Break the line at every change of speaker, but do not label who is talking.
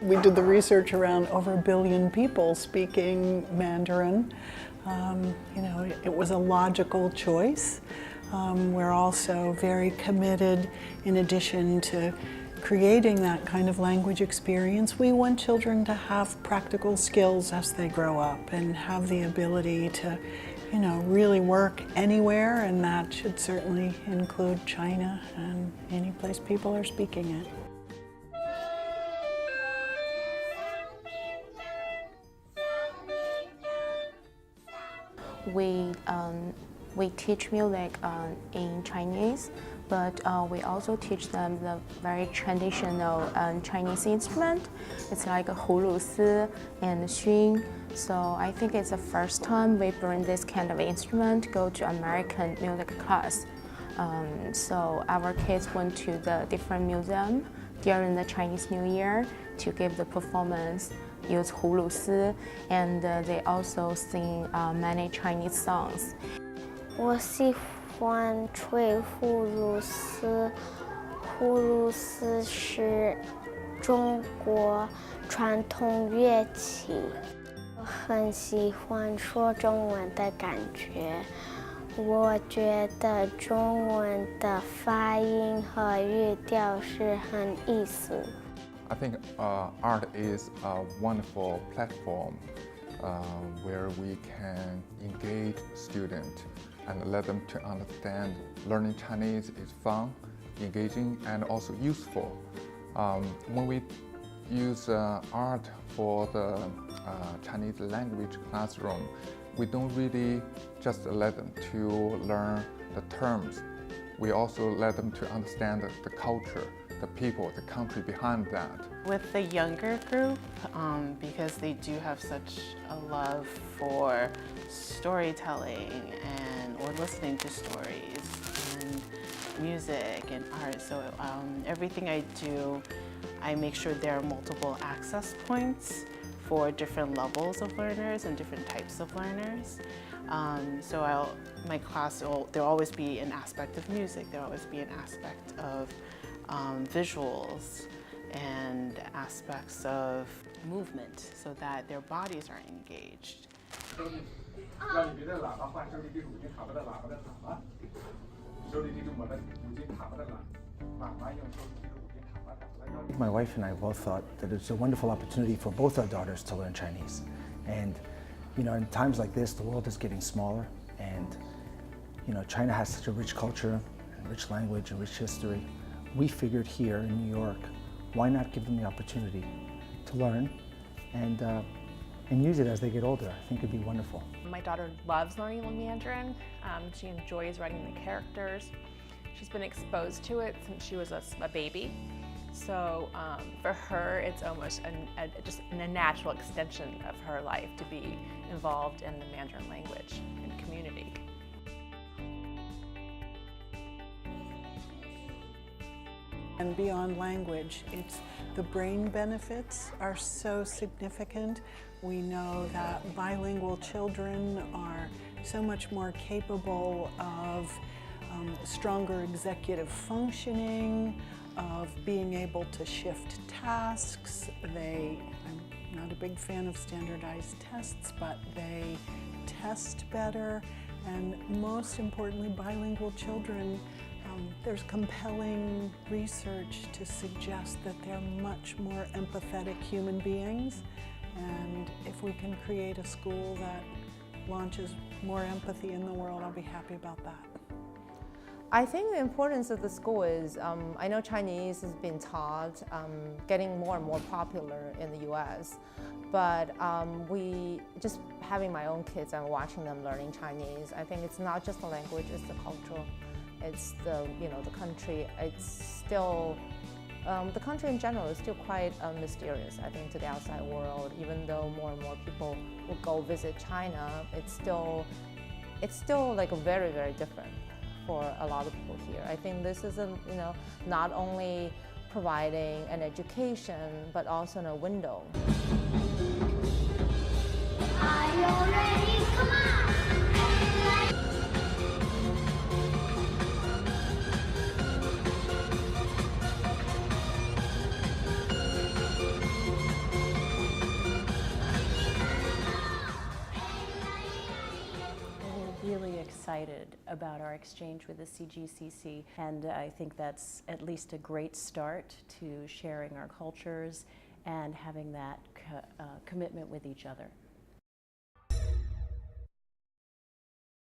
We did the research around over 1 billion people speaking Mandarin. It was a logical choice. We're also very committed, in addition to creating that kind of language experience, we want children to have practical skills as they grow up and have the ability to, really work anywhere, and that should certainly include China and any place people are speaking it.
We teach music in Chinese, but we also teach them the very traditional Chinese instrument. It's like a Hulusi and xun. So I think it's the first time we bring this kind of instrument go to American music class. So our kids went to the different museum during the Chinese New Year to give the performance, use Hulusi, and they also sing many Chinese songs.
我喜欢吹葫芦丝，葫芦丝是中国传统乐器。我很喜欢说中文的感觉，我觉得中文的发音和语调是很意思。
I think art is a wonderful platform where we can engage students and let them to understand learning Chinese is fun, engaging, and also useful. When we use art for the Chinese language classroom, we don't really just let them to learn the terms. We also let them to understand the culture, the people, the country behind that.
With the younger group, because they do have such a love for storytelling or listening to stories and music and art, so everything I do, I make sure there are multiple access points for different levels of learners and different types of learners. My class, there'll always be an aspect of music, there'll always be an aspect of visuals and aspects of movement so that their bodies are engaged.
My wife and I both thought that it's a wonderful opportunity for both our daughters to learn Chinese. And, in times like this, the world is getting smaller, and, China has such a rich culture, and rich language, and rich history. We figured here in New York, why not give them the opportunity to learn and use it as they get older? I think it'd be wonderful.
My daughter loves learning Mandarin. She enjoys writing the characters. She's been exposed to it since she was a baby. So for her, it's almost just a natural extension of her life to be involved in the Mandarin language and community.
And beyond language, the brain benefits are so significant. We know that bilingual children are so much more capable of stronger executive functioning, of being able to shift tasks. I'm not a big fan of standardized tests, but they test better. And most importantly, bilingual children, there's compelling research to suggest that they're much more empathetic human beings. And if we can create a school that launches more empathy in the world, I'll be happy about that.
I think the importance of the school is, I know Chinese has been taught, getting more and more popular in the US, but just having my own kids and watching them learning Chinese, I think it's not just the language, it's the culture, it's the country. It's still, the country in general is still quite mysterious, I think, to the outside world. Even though more and more people will go visit China, it's still like very, very different for a lot of people here. I think this is not only providing an education, but also a window.
Are you ready? Come on!
excited about our exchange with the CGCC, and I think that's at least a great start to sharing our cultures and having that commitment with each other.